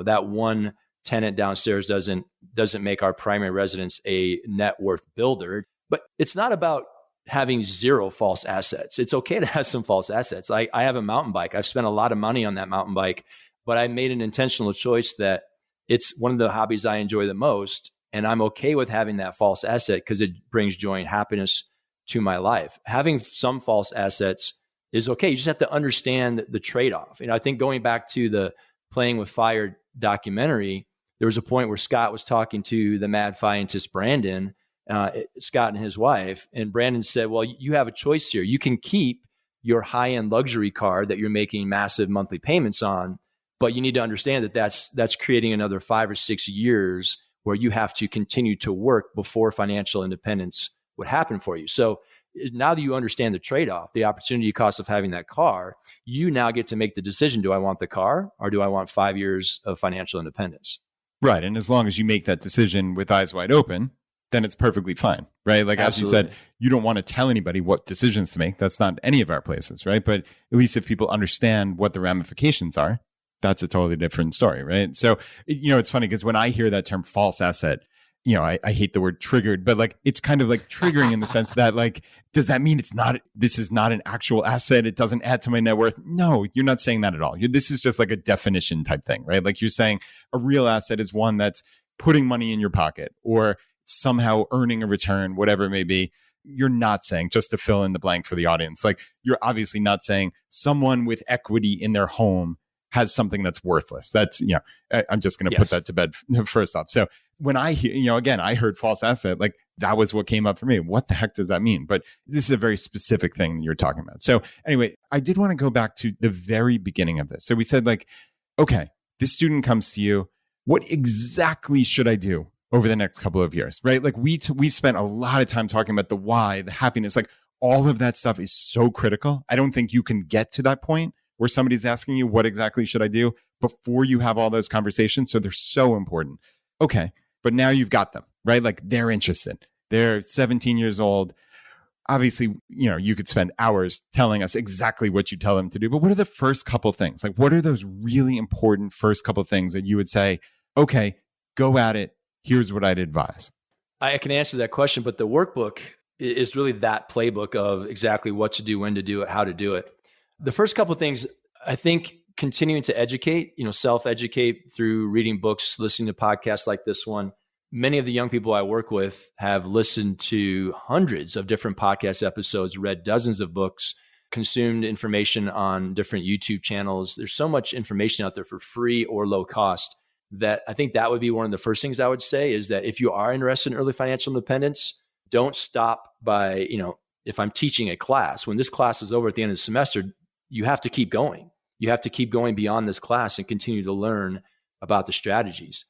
S4: that one tenant downstairs doesn't make our primary residence a net worth builder. But it's not about having zero false assets. It's okay to have some false assets. I have a mountain bike. I've spent a lot of money on that mountain bike, but I made an intentional choice that it's one of the hobbies I enjoy the most. And I'm okay with having that false asset because it brings joy and happiness to my life. Having some false assets is okay. You just have to understand the trade-off. I think going back to the Playing with Fire documentary, there was a point where Scott was talking to the mad scientist, Brandon, Scott and his wife. And Brandon said, well, you have a choice here. You can keep your high-end luxury car that you're making massive monthly payments on, but you need to understand that that's creating another 5 or 6 years where you have to continue to work before financial independence would happen for you. So now that you understand the trade-off, the opportunity cost of having that car, you now get to make the decision, do I want the car or do I want 5 years of financial independence?
S3: Right. And as long as you make that decision with eyes wide open, then it's perfectly fine, right? Like, absolutely. As you said, you don't want to tell anybody what decisions to make. That's not any of our places, right? But at least if people understand what the ramifications are, that's a totally different story, right? So, it's funny because when I hear that term false asset, I hate the word triggered, but like, it's kind of like triggering in the sense that like, does that mean this is not an actual asset? It doesn't add to my net worth? No, you're not saying that at all. This is just like a definition type thing, right? Like you're saying a real asset is one that's putting money in your pocket or somehow earning a return, whatever it may be. You're not saying, just to fill in the blank for the audience, like you're obviously not saying someone with equity in their home has something that's worthless. That's, I'm just going to put that to bed first off. So when I hear, again, I heard false asset, like that was what came up for me. What the heck does that mean? But this is a very specific thing that you're talking about. So anyway, I did want to go back to the very beginning of this. So we said like, okay, this student comes to you. What exactly should I do over the next couple of years, right? Like we spent a lot of time talking about the why, the happiness, like all of that stuff is so critical. I don't think you can get to that point where somebody's asking you, what exactly should I do, before you have all those conversations. So they're so important. Okay. But now you've got them, right? Like they're interested. They're 17 years old. Obviously, you could spend hours telling us exactly what you tell them to do, but what are the first couple things? Like, what are those really important first couple things that you would say, okay, go at it. Here's what I'd advise.
S4: I can answer that question, but the workbook is really that playbook of exactly what to do, when to do it, how to do it. The first couple of things, I think continuing to educate, self-educate through reading books, listening to podcasts like this one. Many of the young people I work with have listened to hundreds of different podcast episodes, read dozens of books, consumed information on different YouTube channels. There's so much information out there for free or low cost that I think that would be one of the first things I would say is that if you are interested in early financial independence, don't stop by, if I'm teaching a class, when this class is over at the end of the semester, you have to keep going. You have to keep going beyond this class and continue to learn about the strategies.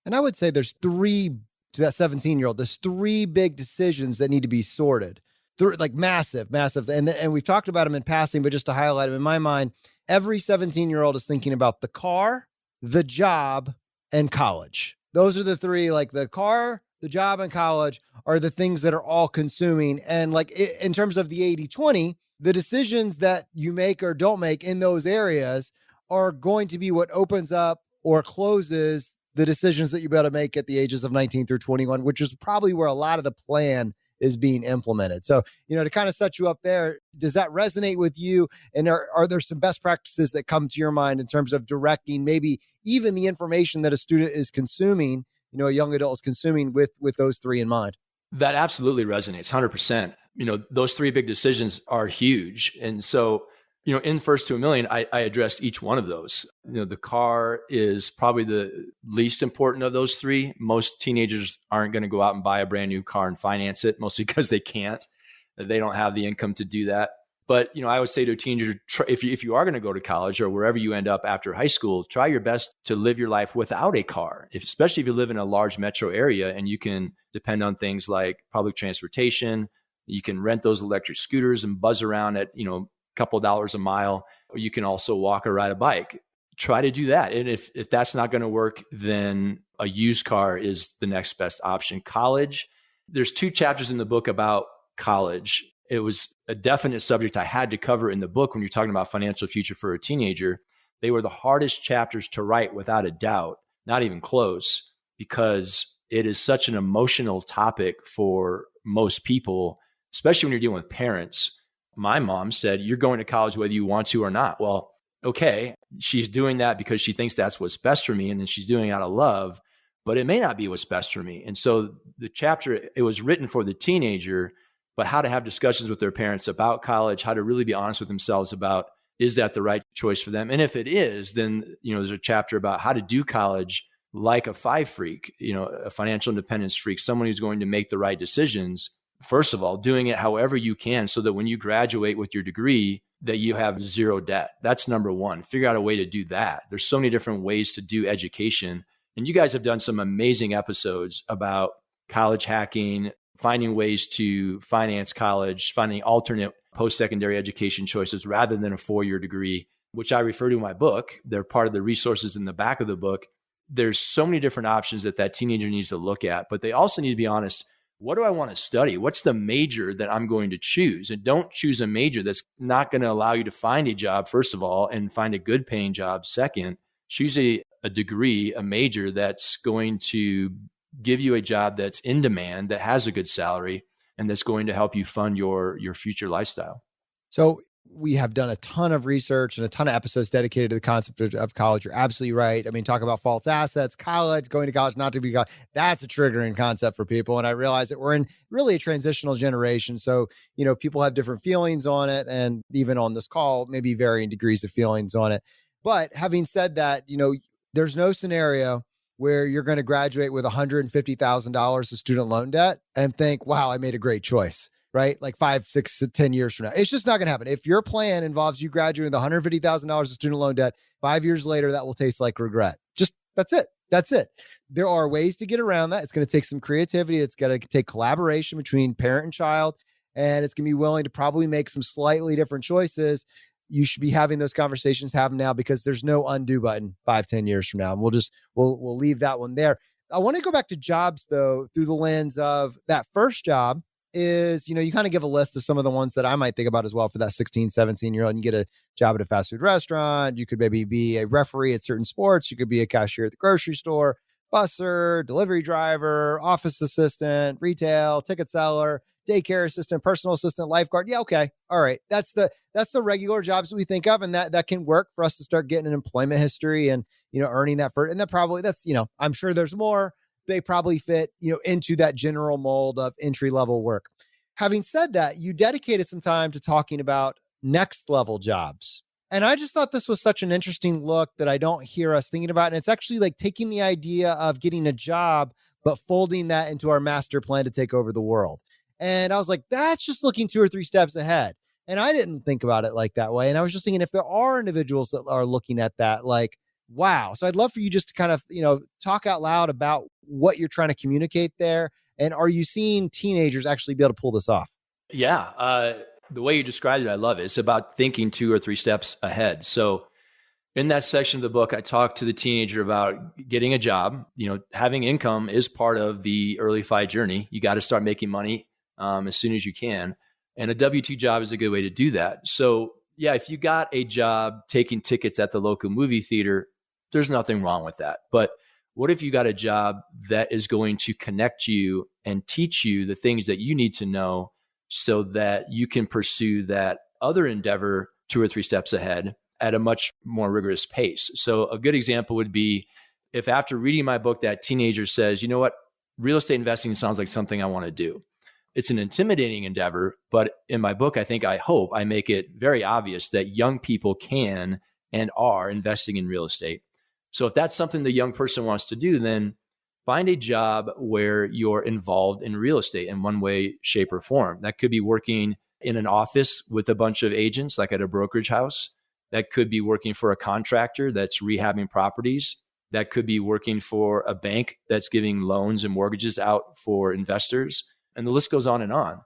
S1: And I would say there's to that 17-year-old, there's three big decisions that need to be sorted. Like massive. And we've talked about them in passing, but just to highlight them, in my mind, every 17-year-old is thinking about the car, the job, and college. Those are the three, like the car, the job, and college are the things that are all consuming. And like in terms of the 80-20, the decisions that you make or don't make in those areas are going to be what opens up or closes the decisions that you're able to make at the ages of 19 through 21, which is probably where a lot of the plan is being implemented. So, to kind of set you up there, does that resonate with you? And are there some best practices that come to your mind in terms of directing maybe even the information that a student is consuming, a young adult is consuming with those three in mind?
S4: That absolutely resonates 100%. Those three big decisions are huge. And so, in First to a Million, I addressed each one of those. The car is probably the least important of those three. Most teenagers aren't going to go out and buy a brand new car and finance it, mostly because they can't. They don't have the income to do that. But, I would say to a teenager, if you are going to go to college or wherever you end up after high school, try your best to live your life without a car, especially if you live in a large metro area and you can depend on things like public transportation. You can rent those electric scooters and buzz around at, couple of dollars a mile, or you can also walk or ride a bike. Try to do that. And if that's not going to work, then a used car is the next best option. College, there's 2 chapters in the book about college. It was a definite subject I had to cover in the book when you're talking about financial future for a teenager. They were the hardest chapters to write without a doubt, not even close, because it is such an emotional topic for most people, especially when you're dealing with parents. My mom said, you're going to college whether you want to or not. Well, okay, she's doing that because she thinks that's what's best for me, and then she's doing it out of love, but it may not be what's best for me. And so the chapter, it was written for the teenager, but how to have discussions with their parents about college, how to really be honest with themselves about, is that the right choice for them? And if it is, then, there's a chapter about how to do college like a 5 freak, a financial independence freak, someone who's going to make the right decisions. First of all, doing it however you can so that when you graduate with your degree, that you have 0 debt. That's number one. Figure out a way to do that. There's so many different ways to do education. And you guys have done some amazing episodes about college hacking, finding ways to finance college, finding alternate post-secondary education choices rather than a 4-year degree, which I refer to in my book. They're part of the resources in the back of the book. There's so many different options that teenager needs to look at, but they also need to be honest. What do I want to study? What's the major that I'm going to choose? And don't choose a major that's not going to allow you to find a job, first of all, and find a good paying job. Second, choose a degree, a major that's going to give you a job that's in demand, that has a good salary, and that's going to help you fund your future lifestyle.
S1: So we have done a ton of research and a ton of episodes dedicated to the concept of college. You're absolutely right. I mean, talk about false assets, college, going to college, not to be college. That's a triggering concept for people. And I realize that we're in really a transitional generation. So, people have different feelings on it. And even on this call, maybe varying degrees of feelings on it. But having said that, there's no scenario where you're going to graduate with $150,000 of student loan debt and think, wow, I made a great choice, right? Like 5, 6, 10 years from now. It's just not going to happen. If your plan involves you graduating with $150,000 of student loan debt, 5 years later, that will taste like regret. Just that's it. That's it. There are ways to get around that. It's going to take some creativity. It's going to take collaboration between parent and child, and it's going to be willing to probably make some slightly different choices. You should be having those conversations, have them now, because there's no undo button 5, 10 years from now. And we'll leave that one there. I want to go back to jobs though, through the lens of that first job is, you kind of give a list of some of the ones that I might think about as well for that 16, 17-year-old. You get a job at a fast food restaurant. You could maybe be a referee at certain sports. You could be a cashier at the grocery store, busser, delivery driver, office assistant, retail, ticket seller, daycare assistant, personal assistant, lifeguard. Yeah, okay. All right. That's the regular jobs that we think of. And that can work for us to start getting an employment history and, earning that first. And that's, I'm sure there's more. They probably fit, into that general mold of entry level work. Having said that, you dedicated some time to talking about next level jobs. And I just thought this was such an interesting look that I don't hear us thinking about. And it's actually like taking the idea of getting a job, but folding that into our master plan to take over the world. And I was like, that's just looking 2 or 3 steps ahead. And I didn't think about it like that way. And I was just thinking, if there are individuals that are looking at that, like, wow. So I'd love for you just to kind of, talk out loud about what you're trying to communicate there. And are you seeing teenagers actually be able to pull this off?
S4: Yeah. The way you described it, I love it. It's about thinking 2 or 3 steps ahead. So in that section of the book, I talked to the teenager about getting a job. Having income is part of the early FI journey. You got to start making money as soon as you can. And a W-2 job is a good way to do that. So yeah, if you got a job taking tickets at the local movie theater, there's nothing wrong with that. But what if you got a job that is going to connect you and teach you the things that you need to know so that you can pursue that other endeavor 2 or 3 steps ahead at a much more rigorous pace? So a good example would be if after reading my book, that teenager says, you know what, real estate investing sounds like something I want to do. It's an intimidating endeavor, but in my book, I hope I make it very obvious that young people can and are investing in real estate. So if that's something the young person wants to do, then find a job where you're involved in real estate in one way, shape, or form. That could be working in an office with a bunch of agents, like at a brokerage house. That could be working for a contractor that's rehabbing properties. That could be working for a bank that's giving loans and mortgages out for investors. And the list goes on and on.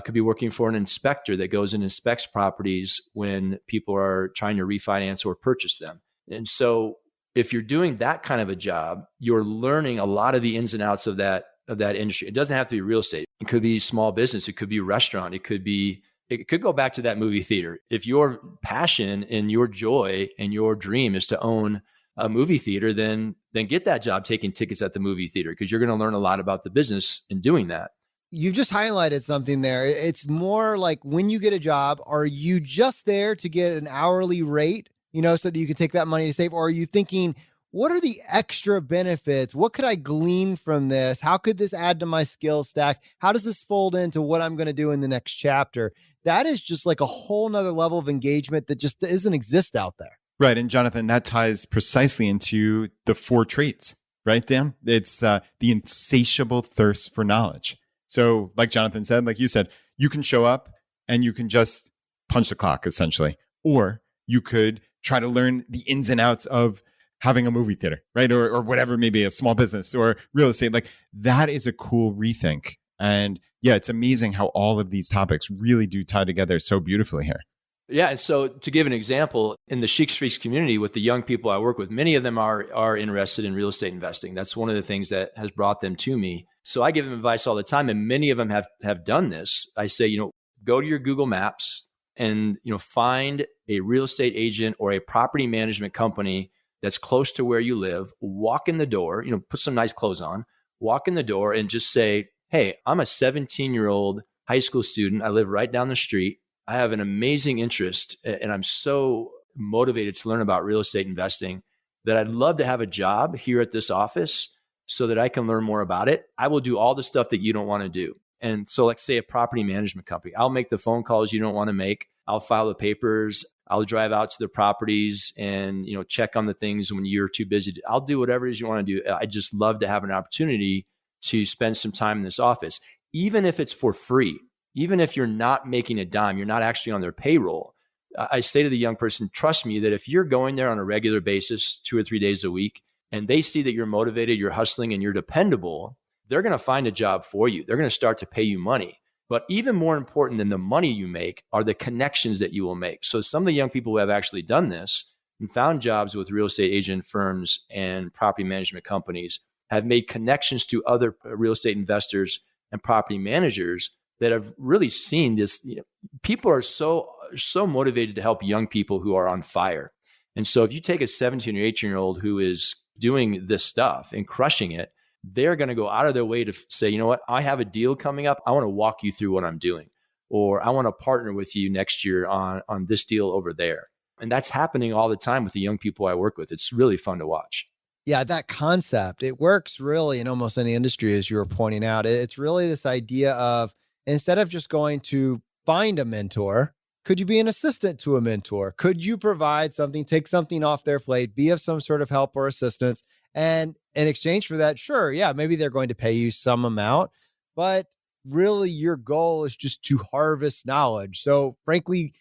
S4: Could be working for an inspector that goes and inspects properties when people are trying to refinance or purchase them. And so if you're doing that kind of a job, you're learning a lot of the ins and outs of that industry. It doesn't have to be real estate. It could be small business. It could be restaurant. It could go back to that movie theater. If your passion and your joy and your dream is to own a movie theater, then get that job taking tickets at the movie theater, because you're going to learn a lot about the business in doing that.
S1: You've just highlighted something there. It's more like when you get a job, are you just there to get an hourly rate, so that you can take that money to save? Or are you thinking, what are the extra benefits? What could I glean from this? How could this add to my skill stack? How does this fold into what I'm going to do in the next chapter? That is just like a whole nother level of engagement that just doesn't exist out there.
S3: Right. And Jonathan, that ties precisely into the 4 traits, right, Dan? It's the insatiable thirst for knowledge. So like Jonathan said, like you said, you can show up and you can just punch the clock essentially, or you could try to learn the ins and outs of having a movie theater, right? Or whatever, maybe a small business or real estate. Like that is a cool rethink. And yeah, it's amazing how all of these topics really do tie together so beautifully here.
S4: Yeah. And so to give an example, in the Sheeks community with the young people I work with, many of them are interested in real estate investing. That's one of the things that has brought them to me. So I give them advice all the time, and many of them have done this. I say, go to your Google Maps and, find a real estate agent or a property management company that's close to where you live. Walk in the door, put some nice clothes on, walk in the door and just say, hey, I'm a 17-year-old high school student. I live right down the street. I have an amazing interest and I'm so motivated to learn about real estate investing that I'd love to have a job here at this office so that I can learn more about it. I will do all the stuff that you don't want to do. And so like say a property management company, I'll make the phone calls you don't want to make. I'll file the papers. I'll drive out to the properties and, check on the things when you're too busy. I'll do whatever it is you want to do. I just love to have an opportunity to spend some time in this office, even if it's for free, even if you're not making a dime, you're not actually on their payroll. I say to the young person, trust me that if you're going there on a regular basis, 2 or 3 days a week, and they see that you're motivated, you're hustling, and you're dependable, they're going to find a job for you. They're going to start to pay you money. But even more important than the money you make are the connections that you will make. So some of the young people who have actually done this and found jobs with real estate agent firms and property management companies have made connections to other real estate investors and property managers that have really seen this. People are so motivated to help young people who are on fire. And so if you take a 17 or 18-year-old who is doing this stuff and crushing it, they're going to go out of their way to say, you know what, I have a deal coming up. I want to walk you through what I'm doing, or I want to partner with you next year on this deal over there. And that's happening all the time with the young people I work with. It's really fun to watch.
S1: Yeah, that concept, it works really in almost any industry, as you were pointing out. It's really this idea of, instead of just going to find a mentor, could you be an assistant to a mentor? Could you provide something, take something off their plate, be of some sort of help or assistance? And in exchange for that, sure, yeah, maybe they're going to pay you some amount, but really your goal is just to harvest knowledge. So frankly,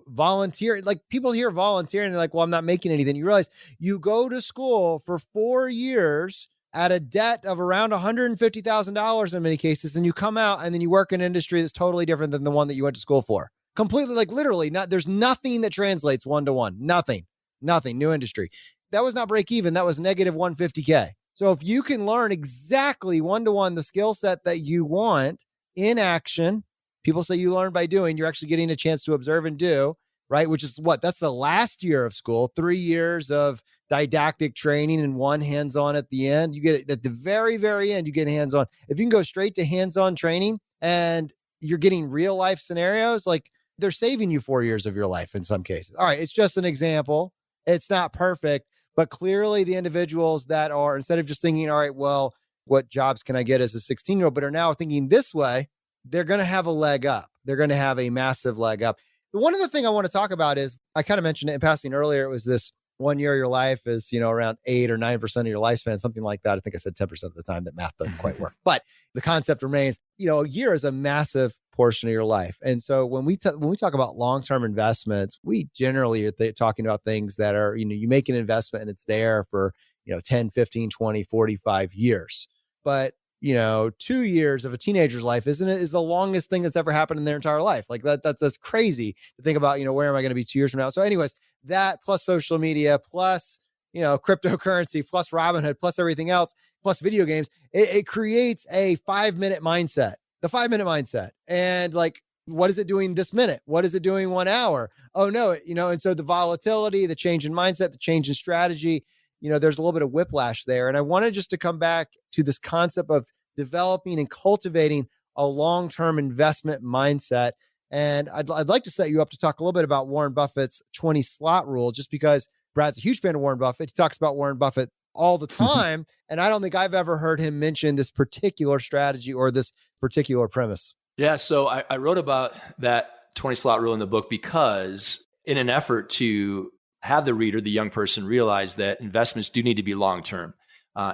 S1: volunteer, like people hear volunteering, they're like, well, I'm not making anything. You realize you go to school for 4 years at a debt of around $150,000 in many cases, and you come out and then you work in an industry that's totally different than the one that you went to school for. Completely, like literally, there's nothing that translates one-to-one. Nothing, new industry. That was not break even. That was negative 150K. So if you can learn exactly one-to-one the skill set that you want in action, people say you learn by doing, you're actually getting a chance to observe and do, right? Which is that's the last year of school, 3 years of didactic training and one hands-on at the end. You get it at the very, very end, you get hands-on. If you can go straight to hands-on training and you're getting real life scenarios, like they're saving you 4 years of your life in some cases. All right. It's just an example. It's not perfect, but clearly the individuals that are, instead of just thinking, all right, well, what jobs can I get as a 16-year-old, but are now thinking this way, they're going to have a leg up. They're going to have a massive leg up. One other thing I want to talk about is, I kind of mentioned it in passing earlier, it was this 1 year of your life is, around 8 or 9% of your lifespan, something like that. I think I said 10% of the time. That math doesn't quite work, but the concept remains, a year is a massive portion of your life. And so when we talk about long-term investments, we generally are talking about things that are, you make an investment and it's there for, 10, 15, 20, 45 years. But 2 years of a teenager's life is the longest thing that's ever happened in their entire life. Like that's crazy to think about, where am I going to be 2 years from now? So anyways, that plus social media, plus, cryptocurrency, plus Robinhood, plus everything else, plus video games, it creates a 5-minute mindset, the 5-minute mindset. And like, what is it doing this minute? What is it doing 1 hour? Oh no, and so the volatility, the change in mindset, the change in strategy, there's a little bit of whiplash there. And I wanted just to come back to this concept of developing and cultivating a long-term investment mindset. And I'd like to set you up to talk a little bit about Warren Buffett's 20 slot rule, just because Brad's a huge fan of Warren Buffett. He talks about Warren Buffett all the time. And I don't think I've ever heard him mention this particular strategy or this particular premise.
S4: Yeah. So I wrote about that 20 slot rule in the book because in an effort to have the reader, the young person, realize that investments do need to be long-term.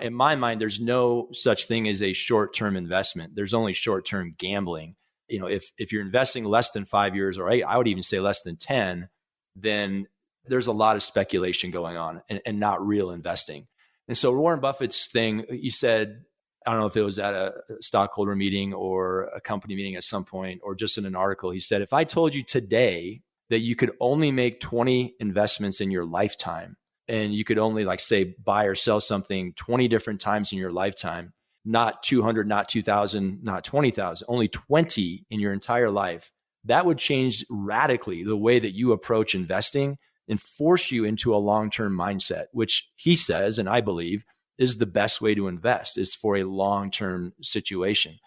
S4: In my mind, there's no such thing as a short-term investment. There's only short-term gambling. If you're investing less than 5 years, or I would even say less than 10, then there's a lot of speculation going on and not real investing. And so Warren Buffett's thing, he said, I don't know if it was at a stockholder meeting or a company meeting at some point, or just in an article, he said, if I told you today that you could only make 20 investments in your lifetime, and you could only, like, say, buy or sell something 20 different times in your lifetime, not 200, not 2,000, not 20,000, only 20 in your entire life, that would change radically the way that you approach investing and force you into a long-term mindset, which he says, and I believe, is the best way to invest, is for a long-term situation.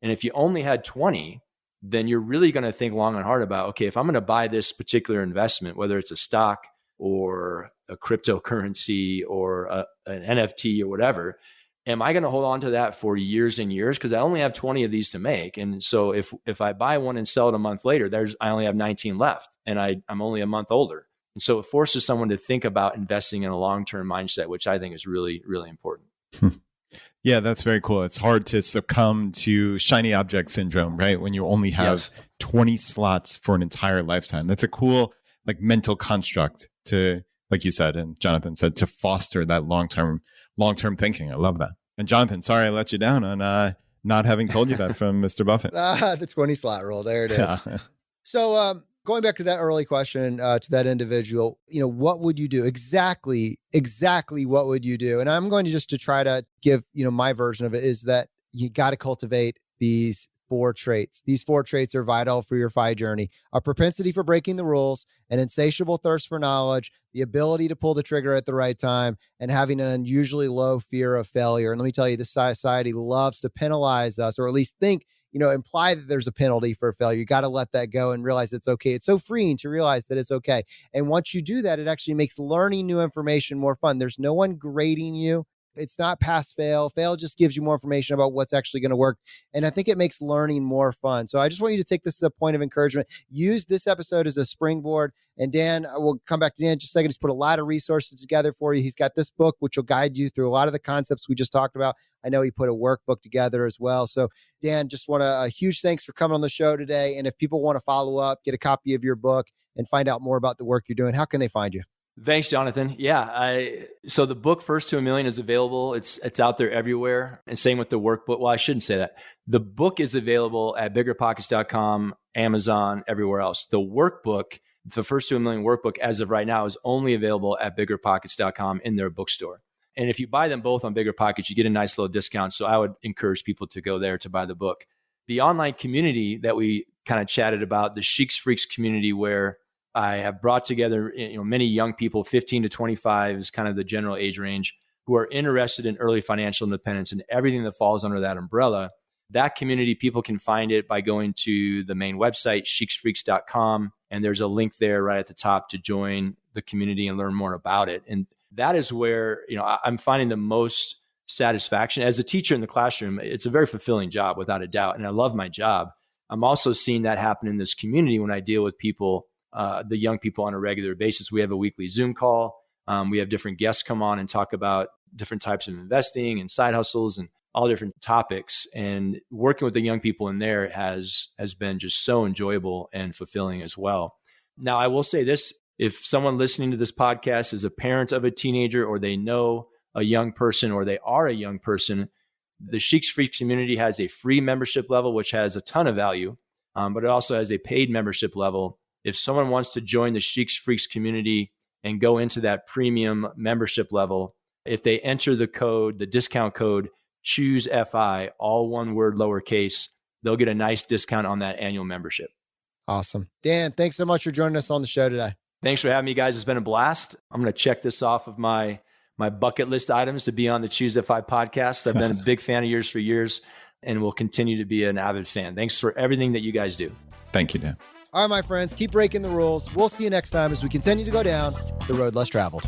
S4: And if you only had 20, then you're really going to think long and hard about, okay, if I'm going to buy this particular investment, whether it's a stock or a cryptocurrency or an NFT or whatever, am I going to hold on to that for years and years? Because I only have 20 of these to make. And so if I buy one and sell it a month later, I only have 19 left, and I'm only a month older. And so it forces someone to think about investing in a long-term mindset, which I think is really, really important.
S3: Yeah, that's very cool. It's hard to succumb to shiny object syndrome, right? When you only have 20 slots for an entire lifetime. That's a cool mental construct to, like you said, and Jonathan said, to foster that long-term thinking. I love that. And Jonathan, sorry I let you down on not having told you that from Mr. Buffett.
S1: The 20 slot rule. There it is.
S3: Yeah.
S1: So going back to that early question to that individual, what would you do? Exactly what would you do? And I'm going to try to give, my version of it is that you got to cultivate these 4 traits. These 4 traits are vital for your FI journey: a propensity for breaking the rules, an insatiable thirst for knowledge, the ability to pull the trigger at the right time, and having an unusually low fear of failure. And let me tell you, this society loves to penalize us, or at least think, imply that there's a penalty for failure. You got to let that go and realize it's okay. It's so freeing to realize that it's okay. And once you do that, it actually makes learning new information more fun. There's no one grading you. It's not pass fail. Fail just gives you more information about what's actually going to work. And I think it makes learning more fun. So I just want you to take this as a point of encouragement. Use this episode as a springboard. And Dan, we'll come back to Dan in just a second. He's put a lot of resources together for you. He's got this book, which will guide you through a lot of the concepts we just talked about. I know he put a workbook together as well. So Dan, just want a huge thanks for coming on the show today. And if people want to follow up, get a copy of your book, and find out more about the work you're doing, how can they find you?
S4: Thanks, Jonathan. Yeah. So the book First to $1 Million is available. It's out there everywhere. And same with the workbook. Well, I shouldn't say that. The book is available at biggerpockets.com, Amazon, everywhere else. The workbook, the First to $1 Million workbook, as of right now, is only available at biggerpockets.com in their bookstore. And if you buy them both on BiggerPockets, you get a nice little discount. So I would encourage people to go there to buy the book. The online community that we kind of chatted about, the Sheeks Freaks community, where I have brought together many young people, 15 to 25 is kind of the general age range, who are interested in early financial independence and everything that falls under that umbrella. That community, people can find it by going to the main website, sheeksfreaks.com. And there's a link there right at the top to join the community and learn more about it. And that is where I'm finding the most satisfaction. As a teacher in the classroom, it's a very fulfilling job, without a doubt. And I love my job. I'm also seeing that happen in this community when I deal with people, the young people, on a regular basis. We have a weekly Zoom call. We have different guests come on and talk about different types of investing and side hustles and all different topics. And working with the young people in there has been just so enjoyable and fulfilling as well. Now, I will say this: if someone listening to this podcast is a parent of a teenager, or they know a young person, or they are a young person, the Sheeks Freaks community has a free membership level, which has a ton of value, but it also has a paid membership level. If someone wants to join the Sheeks Freaks community and go into that premium membership level, if they enter the discount code, choose FI, all one word, lowercase, they'll get a nice discount on that annual membership.
S1: Awesome. Dan, thanks so much for joining us on the show today.
S4: Thanks for having me, guys. It's been a blast. I'm going to check this off of my bucket list items to be on the Choose FI podcast. I've been a big fan of yours for years and will continue to be an avid fan. Thanks for everything that you guys do.
S3: Thank you, Dan.
S1: All right, my friends, keep breaking the rules. We'll see you next time as we continue to go down the road less traveled.